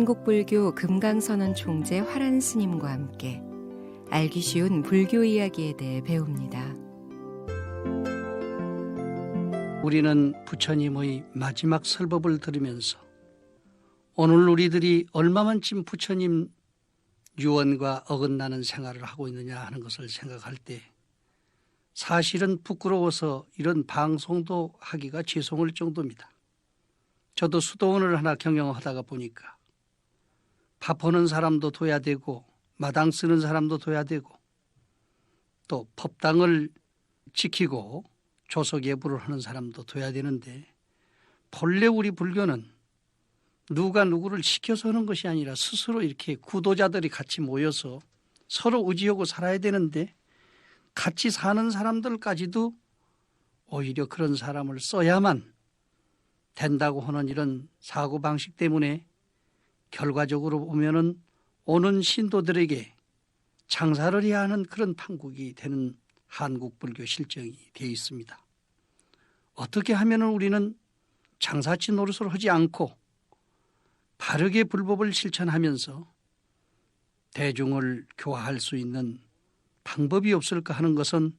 한국불교 금강선언 총재 화란 스님과 함께 알기 쉬운 불교 이야기에 대해 배웁니다. 우리는 부처님의 마지막 설법을 들으면서 오늘 우리들이 얼마만큼 부처님 유언과 어긋나는 생활을 하고 있느냐 하는 것을 생각할 때 사실은 부끄러워서 이런 방송도 하기가 죄송할 정도입니다. 저도 수도원을 하나 경영하다가 보니까 밥 버는 사람도 둬야 되고 마당 쓰는 사람도 둬야 되고 또 법당을 지키고 조석 예불을 하는 사람도 둬야 되는데, 본래 우리 불교는 누가 누구를 시켜서 하는 것이 아니라 스스로 이렇게 구도자들이 같이 모여서 서로 의지하고 살아야 되는데, 같이 사는 사람들까지도 오히려 그런 사람을 써야만 된다고 하는 이런 사고방식 때문에 결과적으로 보면은 오는 신도들에게 장사를 해야 하는 그런 판국이 되는 한국 불교 실정이 되어 있습니다. 어떻게 하면 우리는 장사치 노릇을 하지 않고 바르게 불법을 실천하면서 대중을 교화할 수 있는 방법이 없을까 하는 것은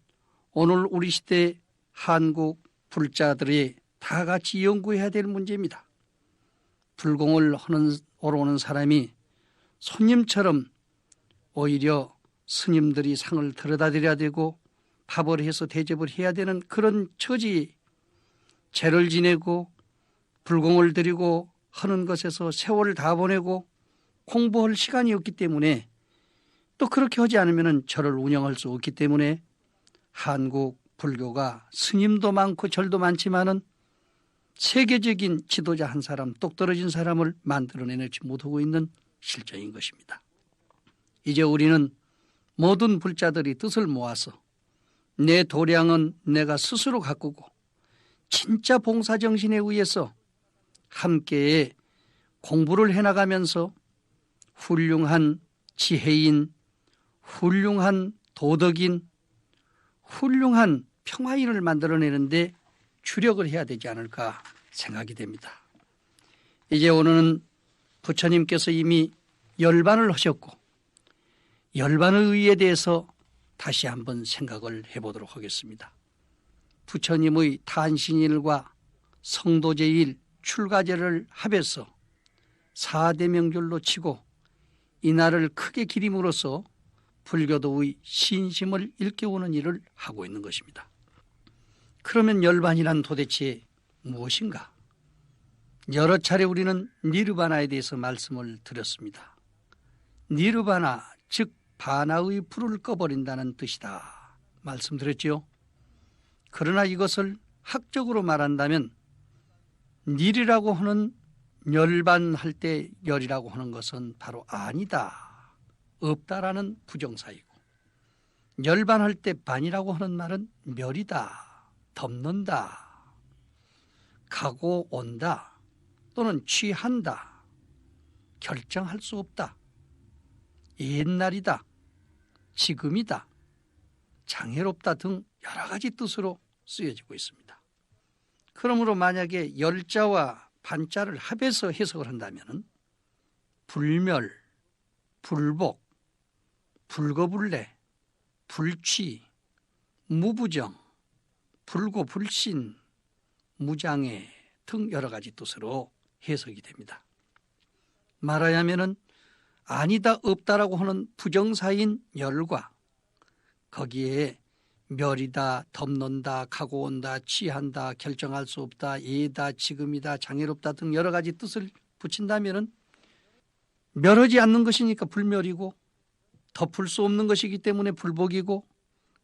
오늘 우리 시대 한국 불자들이 다 같이 연구해야 될 문제입니다. 불공을 오러오는 사람이 손님처럼 오히려 스님들이 상을 들여다 드려야 되고 밥을 해서 대접을 해야 되는 그런 처지, 제를 지내고 불공을 드리고 하는 것에서 세월을 다 보내고 공부할 시간이 없기 때문에, 또 그렇게 하지 않으면 절을 운영할 수 없기 때문에 한국 불교가 스님도 많고 절도 많지만은 세계적인 지도자 한 사람, 똑 떨어진 사람을 만들어내지 못하고 있는 실정인 것입니다. 이제 우리는 모든 불자들이 뜻을 모아서 내 도량은 내가 스스로 가꾸고 진짜 봉사정신에 의해서 함께 공부를 해나가면서 훌륭한 지혜인, 훌륭한 도덕인, 훌륭한 평화인을 만들어내는데 주력을 해야 되지 않을까 생각이 됩니다. 이제 오늘은 부처님께서 이미 열반을 하셨고 열반의 의의에 대해서 다시 한번 생각을 해보도록 하겠습니다. 부처님의 탄신일과 성도제일, 출가제를 합해서 4대 명절로 치고 이날을 크게 기림으로써 불교도의 신심을 일깨우는 일을 하고 있는 것입니다. 그러면 열반이란 도대체 무엇인가? 여러 차례 우리는 니르바나에 대해서 말씀을 드렸습니다. 니르바나, 즉 바나의 불을 꺼버린다는 뜻이다 말씀드렸죠. 그러나 이것을 학적으로 말한다면 닐이라고 하는 열반할 때 열이라고 하는 것은 바로 아니다, 없다라는 부정사이고, 열반할 때 반이라고 하는 말은 멸이다, 덮는다, 가고 온다 또는 취한다, 결정할 수 없다, 옛날이다, 지금이다, 장애롭다 등 여러 가지 뜻으로 쓰여지고 있습니다. 그러므로 만약에 열자와 반자를 합해서 해석을 한다면 불멸, 불복, 불거불례, 불취, 무부정, 불고불신, 무장애 등 여러 가지 뜻으로 해석이 됩니다. 말하자면은 아니다, 없다라고 하는 부정사인 열과 거기에 멸이다, 덮는다, 가고 온다, 취한다, 결정할 수 없다, 예다, 지금이다, 장애롭다 등 여러 가지 뜻을 붙인다면은 멸하지 않는 것이니까 불멸이고, 덮을 수 없는 것이기 때문에 불복이고,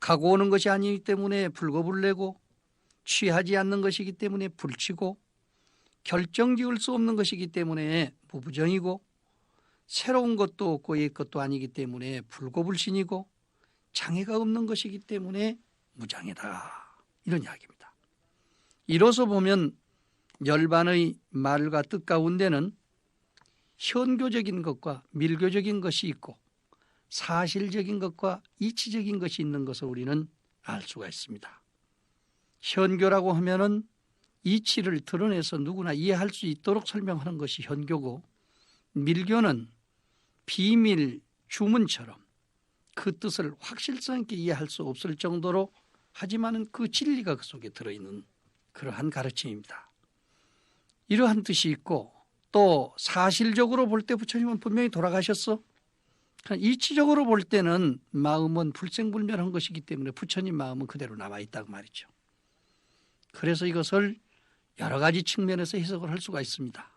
가고 오는 것이 아니기 때문에 불거불내고, 취하지 않는 것이기 때문에 불치고, 결정 지을 수 없는 것이기 때문에 무부정이고, 새로운 것도 없고 옛 것도 아니기 때문에 불고불신이고, 장애가 없는 것이기 때문에 무장애다, 이런 이야기입니다. 이로써 보면 열반의 말과 뜻 가운데는 현교적인 것과 밀교적인 것이 있고 사실적인 것과 이치적인 것이 있는 것을 우리는 알 수가 있습니다. 현교라고 하면은 이치를 드러내서 누구나 이해할 수 있도록 설명하는 것이 현교고, 밀교는 비밀 주문처럼 그 뜻을 확실성 있게 이해할 수 없을 정도로 하지만은 그 진리가 그 속에 들어있는 그러한 가르침입니다. 이러한 뜻이 있고 또 사실적으로 볼 때 부처님은 분명히 돌아가셨어. 이치적으로 볼 때는 마음은 불생불멸한 것이기 때문에 부처님 마음은 그대로 남아있다고 말이죠. 그래서 이것을 여러 가지 측면에서 해석을 할 수가 있습니다.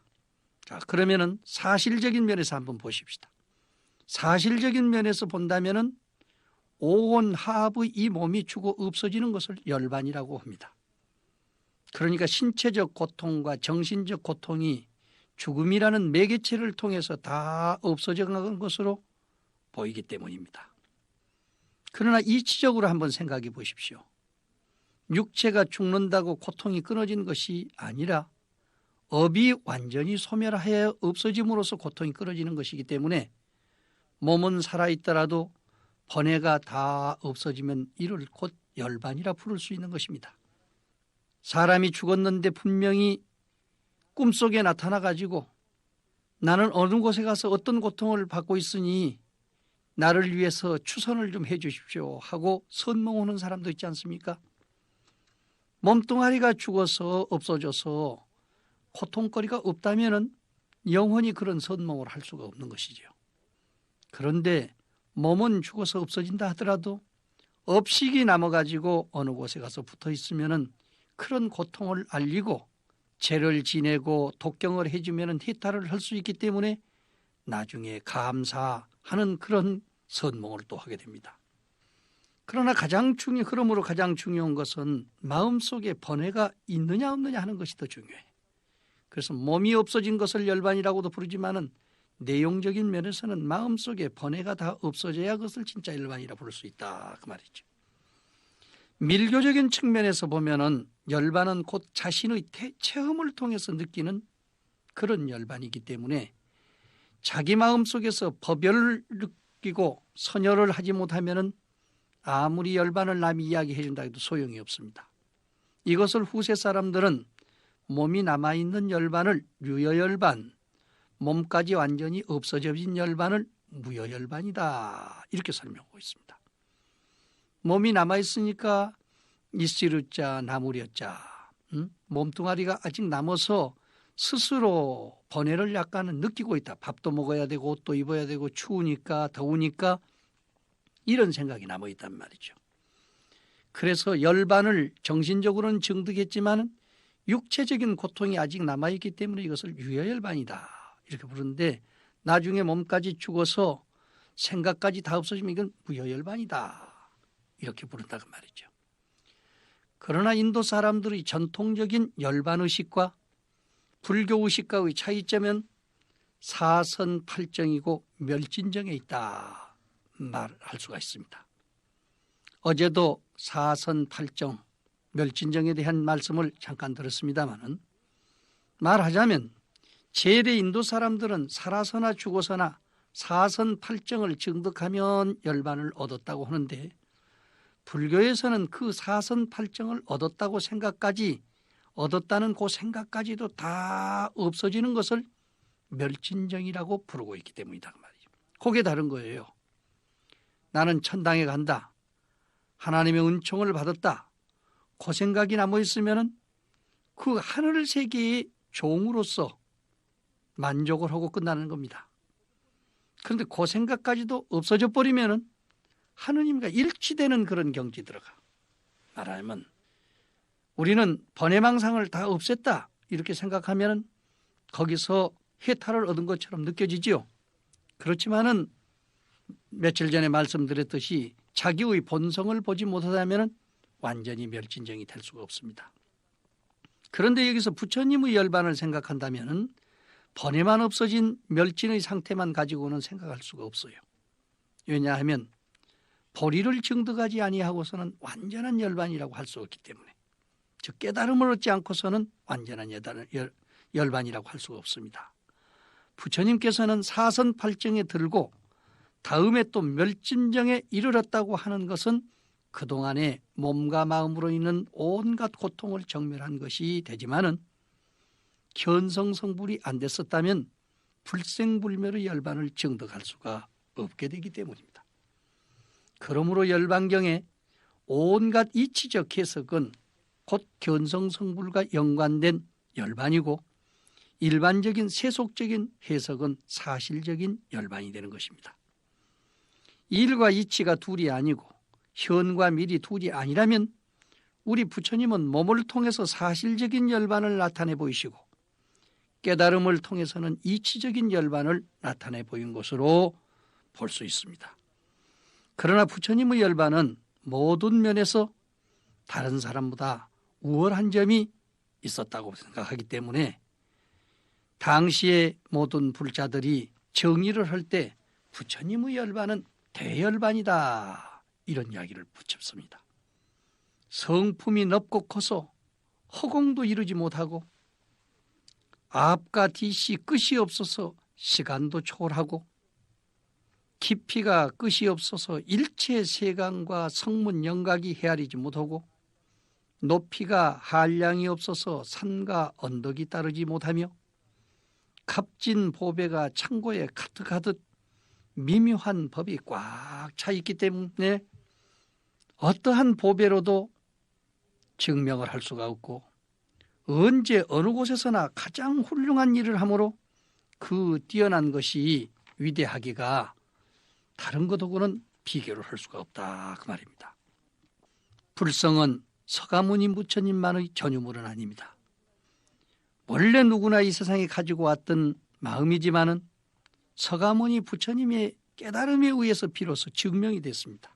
자, 그러면은 사실적인 면에서 한번 보십시다. 사실적인 면에서 본다면은 오온하합의 이 몸이 죽어 없어지는 것을 열반이라고 합니다. 그러니까 신체적 고통과 정신적 고통이 죽음이라는 매개체를 통해서 다 없어져 간 것으로 보이기 때문입니다. 그러나 이치적으로 한번 생각해 보십시오. 육체가 죽는다고 고통이 끊어진 것이 아니라 업이 완전히 소멸하여 없어짐으로써 고통이 끊어지는 것이기 때문에 몸은 살아있더라도 번뇌가 다 없어지면 이를 곧 열반이라 부를 수 있는 것입니다. 사람이 죽었는데 분명히 꿈속에 나타나가지고 나는 어느 곳에 가서 어떤 고통을 받고 있으니 나를 위해서 추선을 좀 해 주십시오 하고 선몽하는 사람도 있지 않습니까? 몸뚱아리가 죽어서 없어져서 고통거리가 없다면 영원히 그런 선몽을 할 수가 없는 것이죠. 그런데 몸은 죽어서 없어진다 하더라도 업식이 남아가지고 어느 곳에 가서 붙어 있으면 그런 고통을 알리고 죄를 지내고 독경을 해주면 해탈을 할 수 있기 때문에 나중에 감사하는 그런 선몽을 또 하게 됩니다. 그러나 그러므로 가장 중요한 것은 마음속에 번뇌가 있느냐 없느냐 하는 것이 더 중요해요. 그래서 몸이 없어진 것을 열반이라고도 부르지만은 내용적인 면에서는 마음속에 번뇌가 다 없어져야 그것을 진짜 열반이라 부를 수 있다 그 말이죠. 밀교적인 측면에서 보면은 열반은 곧 자신의 체험을 통해서 느끼는 그런 열반이기 때문에 자기 마음속에서 법열을 느끼고 선열을 하지 못하면은 아무리 열반을 남이 이야기해 준다 해도 소용이 없습니다. 이것을 후세 사람들은 몸이 남아있는 열반을 유여열반, 몸까지 완전히 없어져진 열반을 무여열반이다 이렇게 설명하고 있습니다. 몸이 남아있으니까 이씨르자 나무려자 몸뚱아리가 아직 남아서 스스로 번뇌를 약간은 느끼고 있다. 밥도 먹어야 되고 옷도 입어야 되고 추우니까 더우니까 이런 생각이 남아있단 말이죠. 그래서 열반을 정신적으로는 정득했지만 육체적인 고통이 아직 남아있기 때문에 이것을 유여열반이다 이렇게 부르는데 나중에 몸까지 죽어서 생각까지 다 없어지면 이건 무여열반이다 이렇게 부른다고 말이죠. 그러나 인도 사람들의 전통적인 열반의식과 불교의식과의 차이점은 사선팔정이고 멸진정에 있다 말할 수가 있습니다. 어제도 사선팔정 멸진정에 대한 말씀을 잠깐 들었습니다마는 말하자면 재래 인도 사람들은 살아서나 죽어서나 사선팔정을 증득하면 열반을 얻었다고 하는데 불교에서는 그 사선팔정을 얻었다는 그 생각까지도 다 없어지는 것을 멸진정이라고 부르고 있기 때문이다 말이죠. 그게 다른 거예요. 나는 천당에 간다. 하나님의 은총을 받았다. 그 생각이 남아있으면 그 하늘 세계의 종으로서 만족을 하고 끝나는 겁니다. 그런데 그 생각까지도 없어져 버리면 하느님과 일치되는 그런 경지에 들어가. 말하자면 우리는 번뇌망상을 다 없앴다 이렇게 생각하면 거기서 해탈을 얻은 것처럼 느껴지지요. 그렇지만은 며칠 전에 말씀드렸듯이 자기의 본성을 보지 못하다면 완전히 멸진정이 될 수가 없습니다. 그런데 여기서 부처님의 열반을 생각한다면 번뇌만 없어진 멸진의 상태만 가지고는 생각할 수가 없어요. 왜냐하면 보리를 증득하지 아니하고서는 완전한 열반이라고 할 수 없기 때문에 즉 깨달음을 얻지 않고서는 완전한 열반이라고 할 수가 없습니다. 부처님께서는 사선팔정에 들고 다음에 또 멸진정에 이르렀다고 하는 것은 그동안에 몸과 마음으로 있는 온갖 고통을 정멸한 것이 되지만은 견성성불이 안 됐었다면 불생불멸의 열반을 정득할 수가 없게 되기 때문입니다. 그러므로 열반경에 온갖 이치적 해석은 곧 견성성불과 연관된 열반이고 일반적인 세속적인 해석은 사실적인 열반이 되는 것입니다. 일과 이치가 둘이 아니고 현과 미리 둘이 아니라면 우리 부처님은 몸을 통해서 사실적인 열반을 나타내 보이시고 깨달음을 통해서는 이치적인 열반을 나타내 보인 것으로 볼 수 있습니다. 그러나 부처님의 열반은 모든 면에서 다른 사람보다 우월한 점이 있었다고 생각하기 때문에 당시의 모든 불자들이 정의를 할 때 부처님의 열반은 대열반이다 이런 이야기를 붙였습니다. 성품이 넓고 커서 허공도 이루지 못하고 앞과 뒤이 끝이 없어서 시간도 초월하고 깊이가 끝이 없어서 일체 세간과 성문 영각이 헤아리지 못하고 높이가 한량이 없어서 산과 언덕이 따르지 못하며 값진 보배가 창고에 가득하듯 미묘한 법이 꽉 차 있기 때문에 어떠한 보배로도 증명을 할 수가 없고 언제 어느 곳에서나 가장 훌륭한 일을 하므로 그 뛰어난 것이 위대하기가 다른 것하고는 비교를 할 수가 없다 그 말입니다. 불성은 서가모니 부처님만의 전유물은 아닙니다. 원래 누구나 이 세상에 가지고 왔던 마음이지만은 서가모니 부처님의 깨달음에 의해서 비로소 증명이 됐습니다.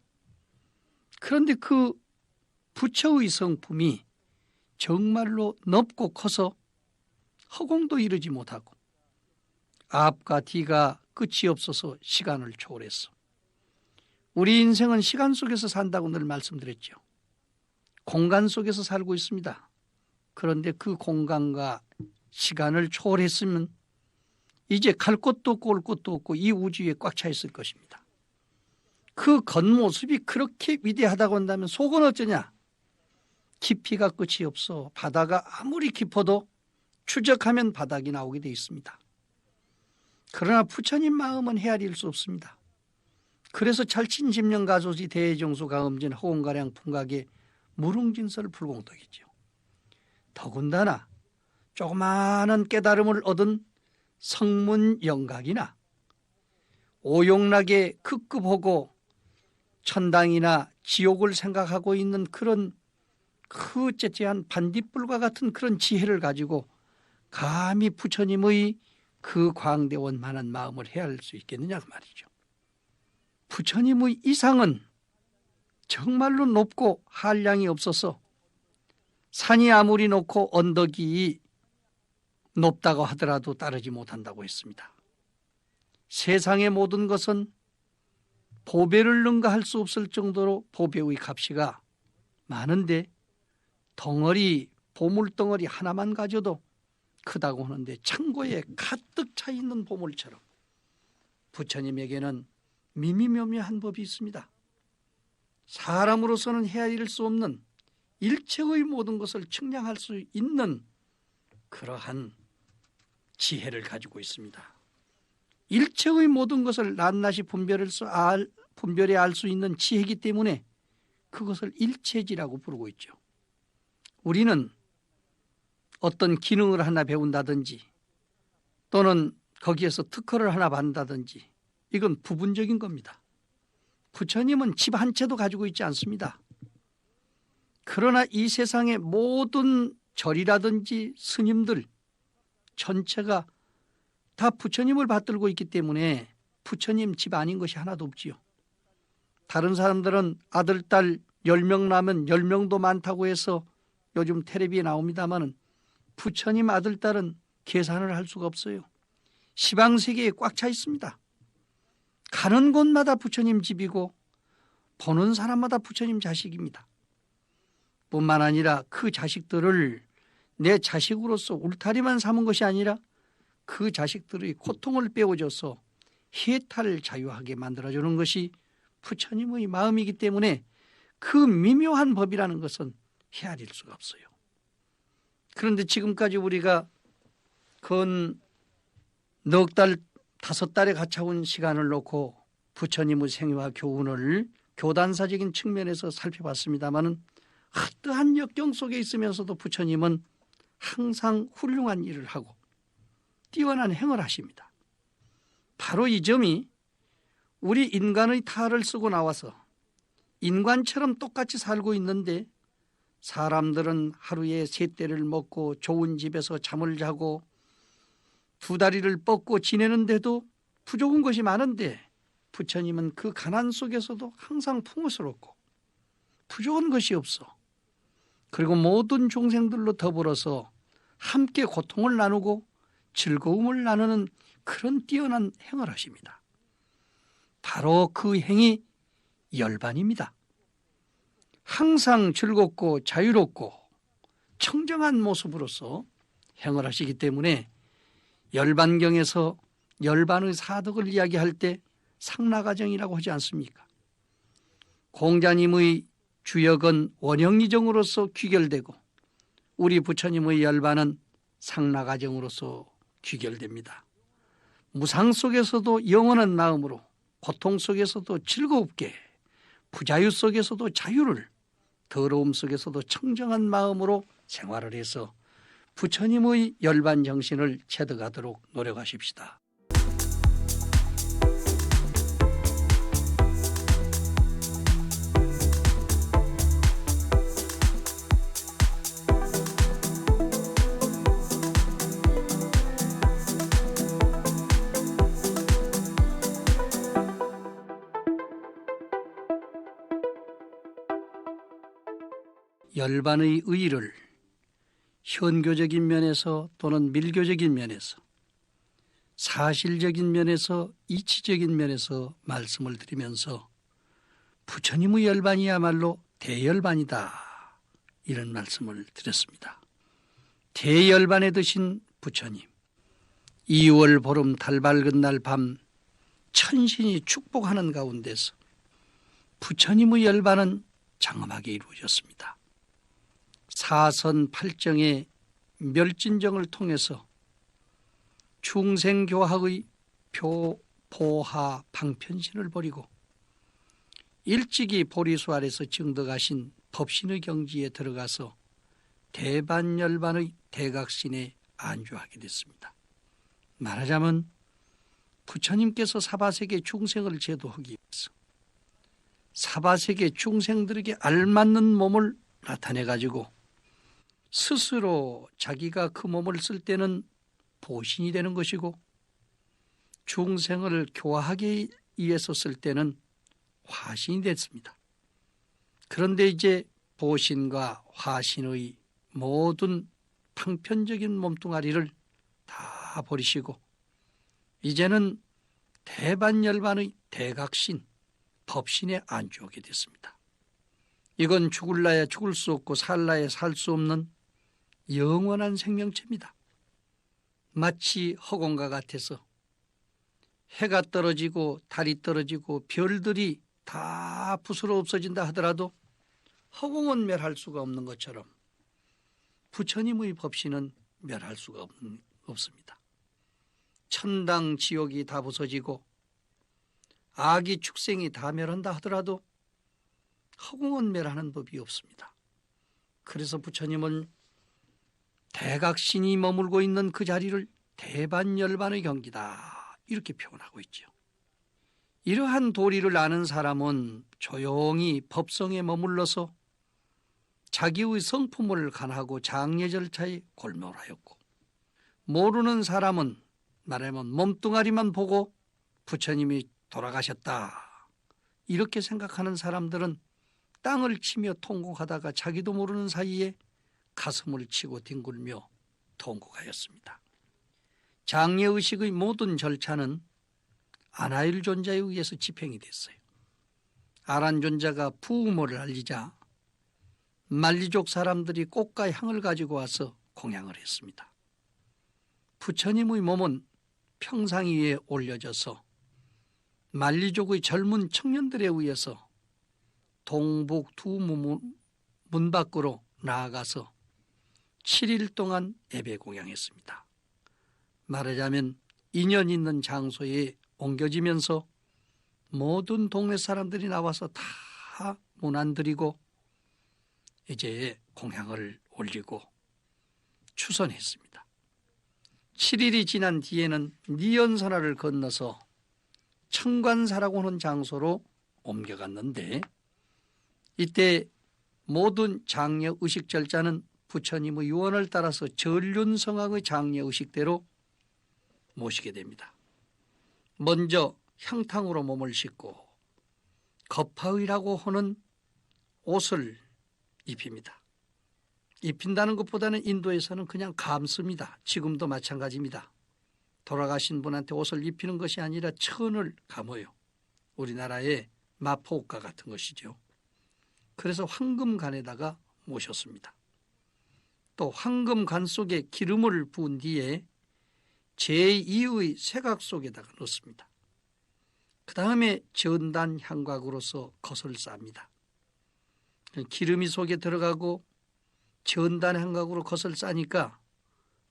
그런데 그 부처의 성품이 정말로 넓고 커서 허공도 이루지 못하고 앞과 뒤가 끝이 없어서 시간을 초월했어. 우리 인생은 시간 속에서 산다고 늘 말씀드렸죠. 공간 속에서 살고 있습니다. 그런데 그 공간과 시간을 초월했으면 이제 갈 곳도 없고 올 곳도 없고 이 우주에 꽉 차 있을 것입니다. 그 겉모습이 그렇게 위대하다고 한다면 속은 어쩌냐? 깊이가 끝이 없어 바다가 아무리 깊어도 추적하면 바닥이 나오게 되어 있습니다. 그러나 부처님 마음은 헤아릴 수 없습니다. 그래서 찰친집령가조지 대종수가음진 허공가량 풍각의 무릉진설 불공덕이죠. 더군다나 조그마한 깨달음을 얻은 성문영각이나 오용락에 급급하고 천당이나 지옥을 생각하고 있는 그런 그 째째한 반딧불과 같은 그런 지혜를 가지고 감히 부처님의 그 광대원만한 마음을 헤아릴 수 있겠느냐 그 말이죠. 부처님의 이상은 정말로 높고 한량이 없어서 산이 아무리 높고 언덕이 높다고 하더라도 따르지 못한다고 했습니다. 세상의 모든 것은 보배를 능가할 수 없을 정도로 보배의 값이가 많은데 덩어리 보물덩어리 하나만 가져도 크다고 하는데 창고에 가득 차 있는 보물처럼 부처님에게는 미미묘묘한 법이 있습니다. 사람으로서는 헤아릴 수 없는 일체의 모든 것을 측량할 수 있는 그러한 지혜를 가지고 있습니다. 일체의 모든 것을 낱낱이 분별해 알 수 있는 지혜이기 때문에 그것을 일체지라고 부르고 있죠. 우리는 어떤 기능을 하나 배운다든지 또는 거기에서 특허를 하나 받는다든지 이건 부분적인 겁니다. 부처님은 집 한 채도 가지고 있지 않습니다. 그러나 이 세상의 모든 절이라든지 스님들 전체가 다 부처님을 받들고 있기 때문에 부처님 집 아닌 것이 하나도 없지요. 다른 사람들은 아들, 딸 10명 나면 10명도 많다고 해서 요즘 텔레비에 나옵니다마는 부처님 아들, 딸은 계산을 할 수가 없어요. 시방세계에 꽉 차 있습니다. 가는 곳마다 부처님 집이고 보는 사람마다 부처님 자식입니다. 뿐만 아니라 그 자식들을 내 자식으로서 울타리만 삼은 것이 아니라 그 자식들의 고통을 빼어줘서 해탈 자유하게 만들어주는 것이 부처님의 마음이기 때문에 그 미묘한 법이라는 것은 헤아릴 수가 없어요. 그런데 지금까지 우리가 건 넉 달, 5달에 가차운 시간을 놓고 부처님의 생애와 교훈을 교단사적인 측면에서 살펴봤습니다마는 어떠한 역경 속에 있으면서도 부처님은 항상 훌륭한 일을 하고 뛰어난 행을 하십니다. 바로 이 점이 우리 인간의 탈을 쓰고 나와서 인간처럼 똑같이 살고 있는데 사람들은 하루에 3때를 먹고 좋은 집에서 잠을 자고 2다리를 뻗고 지내는데도 부족한 것이 많은데 부처님은 그 가난 속에서도 항상 풍요스럽고 부족한 것이 없어. 그리고 모든 중생들로 더불어서 함께 고통을 나누고 즐거움을 나누는 그런 뛰어난 행을 하십니다. 바로 그 행이 열반입니다. 항상 즐겁고 자유롭고 청정한 모습으로서 행을 하시기 때문에 열반경에서 열반의 사덕을 이야기할 때 상나가정이라고 하지 않습니까? 공자님의 주역은 원형이정으로서 귀결되고 우리 부처님의 열반은 상나가정으로서 귀결됩니다. 무상 속에서도 영원한 마음으로 고통 속에서도 즐겁게 부자유 속에서도 자유를 더러움 속에서도 청정한 마음으로 생활을 해서 부처님의 열반 정신을 체득하도록 노력하십시다. 열반의 의의를 현교적인 면에서 또는 밀교적인 면에서 사실적인 면에서 이치적인 면에서 말씀을 드리면서 부처님의 열반이야말로 대열반이다 이런 말씀을 드렸습니다. 대열반에 드신 부처님 2월 보름 달 밝은 날 밤 천신이 축복하는 가운데서 부처님의 열반은 장엄하게 이루어졌습니다. 사선 8정의 멸진정을 통해서 중생교학의 포하 방편신을 버리고 일찍이 보리수 아래서 증득하신 법신의 경지에 들어가서 대반열반의 대각신에 안주하게 됐습니다. 말하자면 부처님께서 사바세계 중생을 제도하기 위해서 사바세계 중생들에게 알맞는 몸을 나타내가지고 스스로 자기가 그 몸을 쓸 때는 보신이 되는 것이고 중생을 교화하기 위해서 쓸 때는 화신이 됐습니다. 그런데 이제 보신과 화신의 모든 방편적인 몸뚱아리를 다 버리시고 이제는 대반열반의 대각신, 법신에 안주하게 됐습니다. 이건 죽을라야 죽을 수 없고 살라야 살 수 없는 영원한 생명체입니다. 마치 허공과 같아서 해가 떨어지고 달이 떨어지고 별들이 다 부스러 없어진다 하더라도 허공은 멸할 수가 없는 것처럼 부처님의 법신은 멸할 수가 없습니다. 천당 지옥이 다 부서지고 아기 축생이 다 멸한다 하더라도 허공은 멸하는 법이 없습니다. 그래서 부처님은 대각신이 머물고 있는 그 자리를 대반열반의 경기다 이렇게 표현하고 있죠. 이러한 도리를 아는 사람은 조용히 법성에 머물러서 자기의 성품을 간하고 장례 절차에 골몰하였고 모르는 사람은 말하면 몸뚱아리만 보고 부처님이 돌아가셨다 이렇게 생각하는 사람들은 땅을 치며 통곡하다가 자기도 모르는 사이에 가슴을 치고 뒹굴며 통곡하였습니다. 장례의식의 모든 절차는 아나일 존자에 의해서 집행이 됐어요. 아란 존자가 부음을 알리자 만리족 사람들이 꽃과 향을 가지고 와서 공양을 했습니다. 부처님의 몸은 평상 위에 올려져서 만리족의 젊은 청년들에 의해서 동북 두 문 밖으로 나아가서 7일 동안 예배 공양했습니다. 말하자면 인연 있는 장소에 옮겨지면서 모든 동네 사람들이 나와서 다 문안드리고 이제 공양을 올리고 추선했습니다. 7일이 지난 뒤에는 니연선화를 건너서 청관사라고 하는 장소로 옮겨갔는데 이때 모든 장례 의식 절차는 부처님의 유언을 따라서 전륜성왕의 장례 의식대로 모시게 됩니다. 먼저 향탕으로 몸을 씻고 거파의라고 하는 옷을 입힙니다. 입힌다는 것보다는 인도에서는 그냥 감습니다. 지금도 마찬가지입니다. 돌아가신 분한테 옷을 입히는 것이 아니라 천을 감어요. 우리나라의 마포옷과 같은 것이죠. 그래서 황금관에다가 모셨습니다. 또 황금관 속에 기름을 부은 뒤에 제2의 세각 속에다가 넣습니다. 그 다음에 전단 향곽으로서 겉을 쌉니다. 기름이 속에 들어가고 전단 향곽으로 겉을 싸니까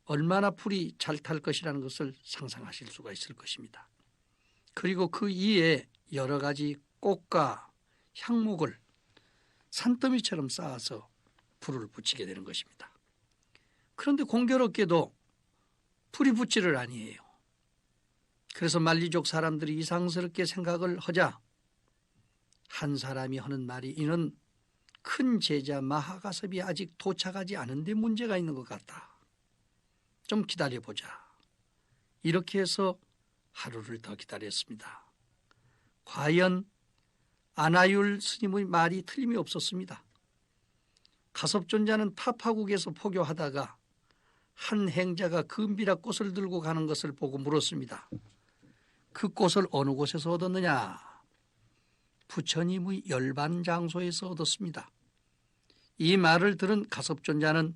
얼마나 불이 잘 탈 것이라는 것을 상상하실 수가 있을 것입니다. 그리고 그 위에 여러 가지 꽃과 향목을 산더미처럼 쌓아서 불을 붙이게 되는 것입니다. 그런데 공교롭게도 불이 붙지를 아니에요. 그래서 만리족 사람들이 이상스럽게 생각을 하자 한 사람이 하는 말이 이는 큰 제자 마하가섭이 아직 도착하지 않은데 문제가 있는 것 같다. 좀 기다려보자. 이렇게 해서 하루를 더 기다렸습니다. 과연 아나율 스님의 말이 틀림이 없었습니다. 가섭존자는 타파국에서 포교하다가 한 행자가 금비라 꽃을 들고 가는 것을 보고 물었습니다. 그 꽃을 어느 곳에서 얻었느냐? 부처님의 열반 장소에서 얻었습니다. 이 말을 들은 가섭존자는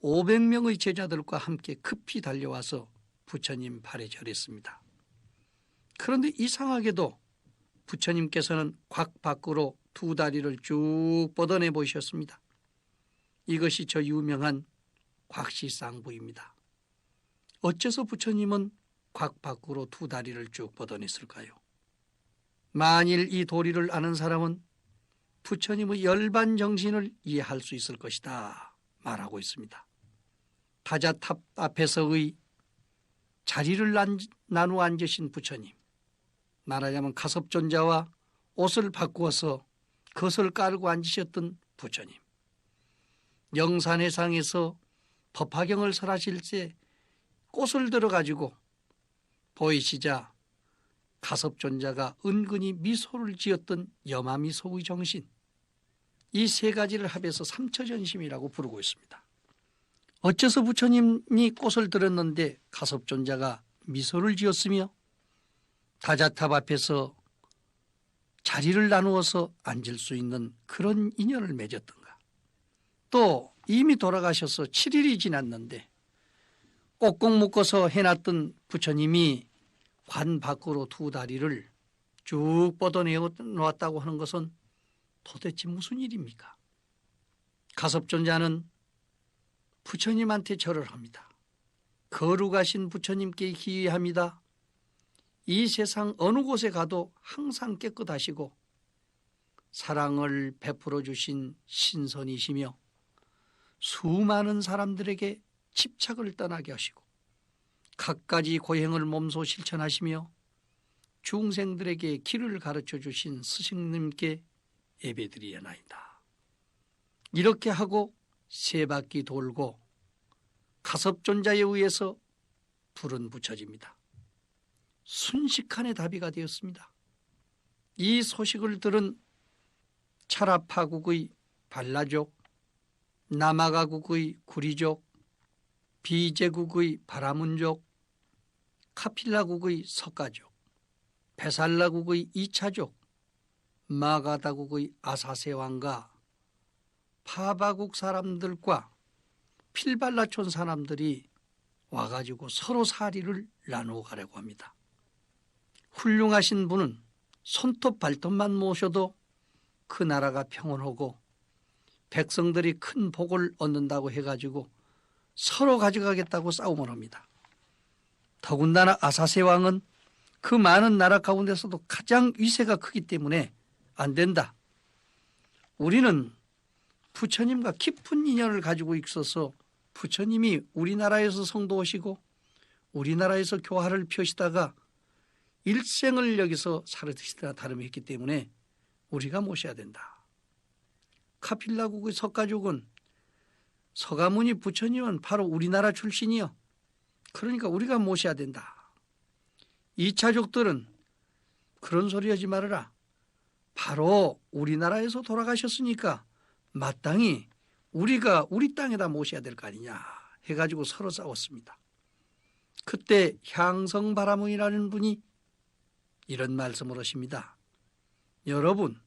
500명의 제자들과 함께 급히 달려와서 부처님 발에 절했습니다. 그런데 이상하게도 부처님께서는 곽 밖으로 두 다리를 쭉 뻗어내 보이셨습니다. 이것이 저 유명한 곽시쌍부입니다. 어째서 부처님은 곽 밖으로 두 다리를 쭉 뻗어냈을까요? 만일 이 도리를 아는 사람은 부처님의 열반 정신을 이해할 수 있을 것이다 말하고 있습니다. 타자탑 앞에서의 자리를 나누어 앉으신 부처님, 말하자면 가섭존자와 옷을 바꾸어서 겉을 깔고 앉으셨던 부처님, 영산회상에서 법화경을 설하실 때 꽃을 들어가지고 보이시자 가섭존자가 은근히 미소를 지었던 여마미소의 정신, 이 세 가지를 합해서 삼처전심이라고 부르고 있습니다. 어째서 부처님이 꽃을 들었는데 가섭존자가 미소를 지었으며 다자탑 앞에서 자리를 나누어서 앉을 수 있는 그런 인연을 맺었던가? 또 이미 돌아가셔서 7일이 지났는데 꼭꼭 묶어서 해놨던 부처님이 관 밖으로 두 다리를 쭉 뻗어내어 놓았다고 하는 것은 도대체 무슨 일입니까? 가섭존자는 부처님한테 절을 합니다. 거룩하신 부처님께 기의합니다. 이 세상 어느 곳에 가도 항상 깨끗하시고 사랑을 베풀어 주신 신선이시며 수많은 사람들에게 집착을 떠나게 하시고 갖가지 고행을 몸소 실천하시며 중생들에게 길을 가르쳐 주신 스승님께 예배드리옵나이다. 이렇게 하고 세 바퀴 돌고 가섭존자에 의해서 불은 붙여집니다. 순식간에 다비가 되었습니다. 이 소식을 들은 차라파국의 발라족, 나마가국의 구리족, 비제국의 바라문족, 카필라국의 석가족, 베살라국의 이차족, 마가다국의 아사세왕과 파바국 사람들과 필발라촌 사람들이 와가지고 서로 사리를 나누어 가려고 합니다. 훌륭하신 분은 손톱 발톱만 모셔도 그 나라가 평온하고 백성들이 큰 복을 얻는다고 해가지고 서로 가져가겠다고 싸움을 합니다. 더군다나 아사세 왕은 그 많은 나라 가운데서도 가장 위세가 크기 때문에 안 된다. 우리는 부처님과 깊은 인연을 가지고 있어서 부처님이 우리나라에서 성도 오시고 우리나라에서 교화를 펴시다가 일생을 여기서 살으시다가 다름이 있기 때문에 우리가 모셔야 된다. 카필라국의 석가족은 서가모니 부처님은 바로 우리나라 출신이요. 그러니까 우리가 모셔야 된다. 2차족들은 그런 소리 하지 말아라. 바로 우리나라에서 돌아가셨으니까 마땅히 우리가 우리 땅에다 모셔야 될 거 아니냐 해가지고 서로 싸웠습니다. 그때 향성바라문이라는 분이 이런 말씀을 하십니다. 여러분,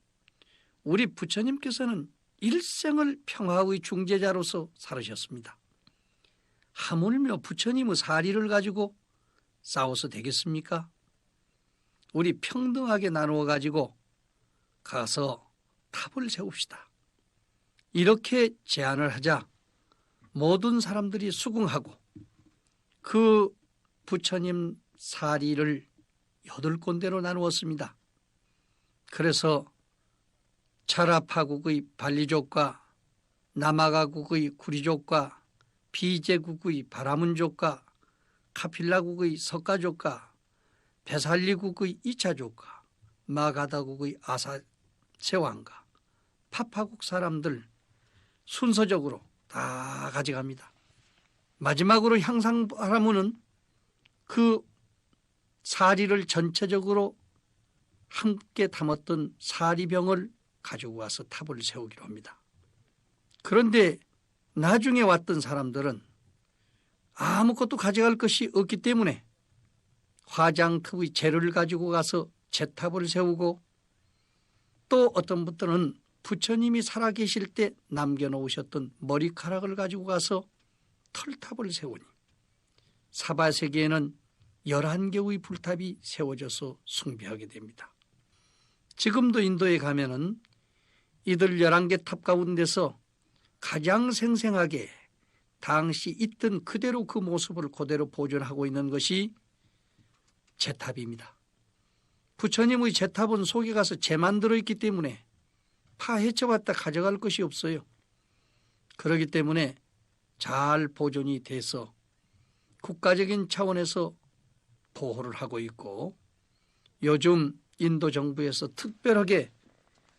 우리 부처님께서는 일생을 평화의 중재자로서 살으셨습니다. 하물며 부처님의 사리를 가지고 싸워서 되겠습니까? 우리 평등하게 나누어 가지고 가서 탑을 세웁시다. 이렇게 제안을 하자 모든 사람들이 수긍하고 그 부처님 사리를 8군데로 나누었습니다. 그래서 차라파국의 발리족과 나마가국의 구리족과 비제국의 바라문족과 카필라국의 석가족과 베살리국의 이차족과 마가다국의 아사세왕과 파파국 사람들 순서적으로 다 가져갑니다. 마지막으로 향상바라문은 그 사리를 전체적으로 함께 담았던 사리병을 가지고 와서 탑을 세우기로 합니다. 그런데 나중에 왔던 사람들은 아무것도 가져갈 것이 없기 때문에 화장터의 재료를 가지고 가서 제탑을 세우고 또 어떤 분들은 부처님이 살아계실 때 남겨놓으셨던 머리카락을 가지고 가서 털탑을 세우니 사바세계에는 11개의 불탑이 세워져서 숭배하게 됩니다. 지금도 인도에 가면은 이들 11개 탑 가운데서 가장 생생하게 당시 있던 그대로 그 모습을 그대로 보존하고 있는 것이 제탑입니다. 부처님의 제탑은 속에 가서 재만 들어있기 때문에 파헤쳐봤다 가져갈 것이 없어요. 그렇기 때문에 잘 보존이 돼서 국가적인 차원에서 보호를 하고 있고 요즘 인도 정부에서 특별하게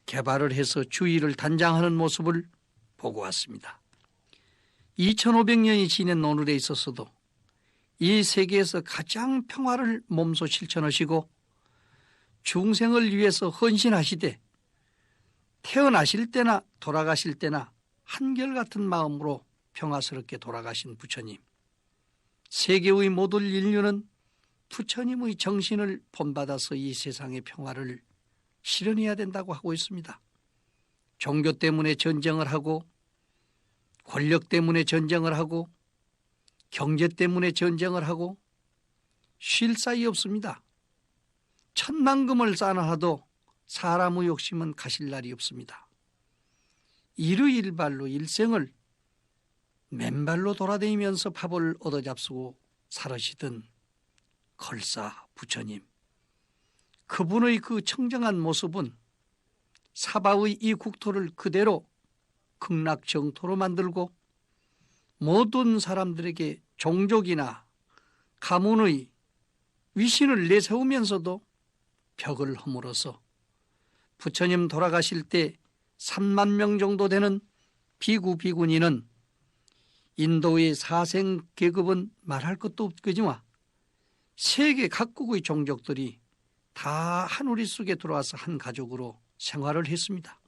개발을 해서 주의를 단장하는 모습을 보고 왔습니다. 2500년이 지낸 오늘에 있어서도 이 세계에서 가장 평화를 몸소 실천하시고 중생을 위해서 헌신하시되 태어나실 때나 돌아가실 때나 한결같은 마음으로 평화스럽게 돌아가신 부처님. 세계의 모든 인류는 부처님의 정신을 본받아서 이 세상의 평화를 실현해야 된다고 하고 있습니다. 종교 때문에 전쟁을 하고 권력 때문에 전쟁을 하고 경제 때문에 전쟁을 하고 쉴 사이 없습니다. 천만금을 쌓아놔도 사람의 욕심은 가실 날이 없습니다. 일의일발로 일생을 맨발로 돌아다니면서 밥을 얻어잡수고 살으시던 걸사 부처님. 그분의 그 청정한 모습은 사바의 이 국토를 그대로 극락정토로 만들고 모든 사람들에게 종족이나 가문의 위신을 내세우면서도 벽을 허물어서 부처님 돌아가실 때 3만 명 정도 되는 비구 비구니는 인도의 사생 계급은 말할 것도 없겠지만 세계 각국의 종족들이 다 한우리 속에 들어와서 한 가족으로 생활을 했습니다.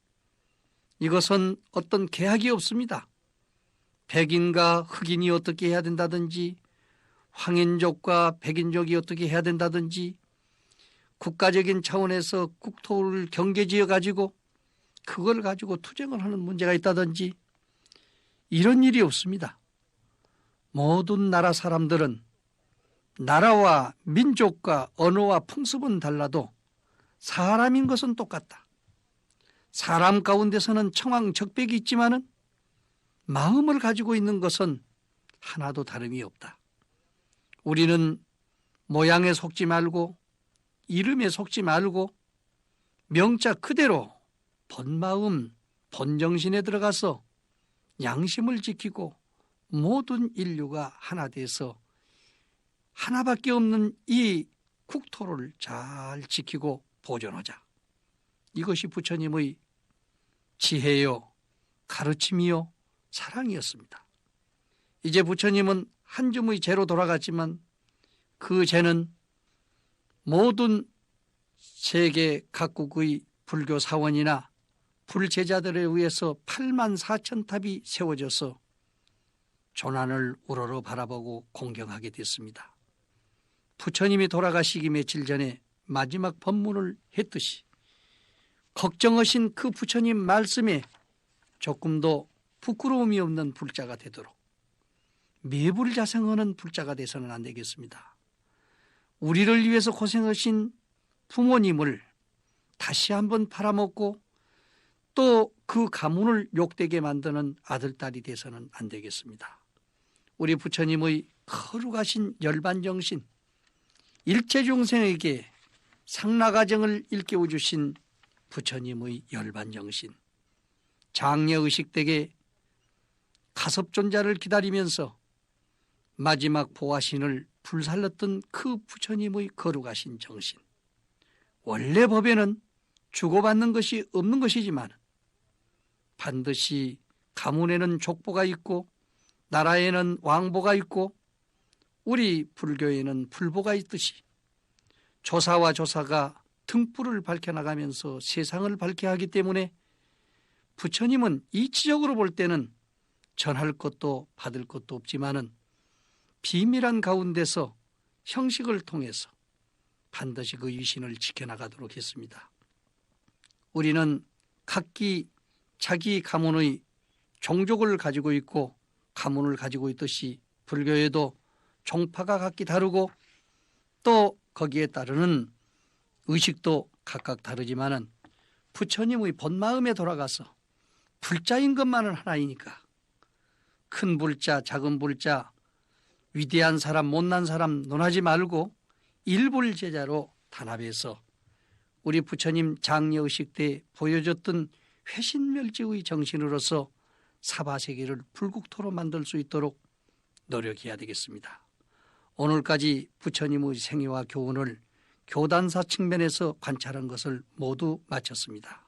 이것은 어떤 계약이 없습니다. 백인과 흑인이 어떻게 해야 된다든지 황인족과 백인족이 어떻게 해야 된다든지 국가적인 차원에서 국토를 경계지어 가지고 그걸 가지고 투쟁을 하는 문제가 있다든지 이런 일이 없습니다. 모든 나라 사람들은 나라와 민족과 언어와 풍습은 달라도 사람인 것은 똑같다. 사람 가운데서는 청황적백이 있지만은 마음을 가지고 있는 것은 하나도 다름이 없다. 우리는 모양에 속지 말고 이름에 속지 말고 명자 그대로 본마음, 본정신에 들어가서 양심을 지키고 모든 인류가 하나 돼서 하나밖에 없는 이 국토를 잘 지키고 보존하자. 이것이 부처님의 지혜요, 가르침이요, 사랑이었습니다. 이제 부처님은 한 줌의 죄로 돌아갔지만 그 죄는 모든 세계 각국의 불교 사원이나 불제자들에 의해서 8만 4천 탑이 세워져서 조난을 우러러 바라보고 공경하게 됐습니다. 부처님이 돌아가시기 며칠 전에 마지막 법문을 했듯이 걱정하신 그 부처님 말씀에 조금도 부끄러움이 없는 불자가 되도록 매불자성하는 불자가 돼서는 안 되겠습니다. 우리를 위해서 고생하신 부모님을 다시 한번 팔아먹고 또 그 가문을 욕되게 만드는 아들딸이 돼서는 안 되겠습니다. 우리 부처님의 거룩하신 열반정신, 일체중생에게 상나가정을 일깨워 주신 부처님의 열반정신, 장려의식되게 가섭존자를 기다리면서 마지막 보화신을 불살랐던 그 부처님의 거룩하신 정신. 원래 법에는 주고받는 것이 없는 것이지만 반드시 가문에는 족보가 있고 나라에는 왕보가 있고 우리 불교에는 불보가 있듯이 조사와 조사가 등불을 밝혀나가면서 세상을 밝게 하기 때문에 부처님은 이치적으로 볼 때는 전할 것도 받을 것도 없지만은 비밀한 가운데서 형식을 통해서 반드시 그 유신을 지켜나가도록 했습니다. 우리는 각기 자기 가문의 종족을 가지고 있고 가문을 가지고 있듯이 불교에도 종파가 각기 다르고 또 거기에 따르는 의식도 각각 다르지만은 부처님의 본마음에 돌아가서 불자인 것만은 하나이니까 큰 불자, 작은 불자, 위대한 사람, 못난 사람 논하지 말고 일불제자로 단합해서 우리 부처님 장려의식 때 보여줬던 회신멸지의 정신으로서 사바세계를 불국토로 만들 수 있도록 노력해야 되겠습니다. 오늘까지 부처님의 생애와 교훈을 교단사 측면에서 관찰한 것을 모두 마쳤습니다.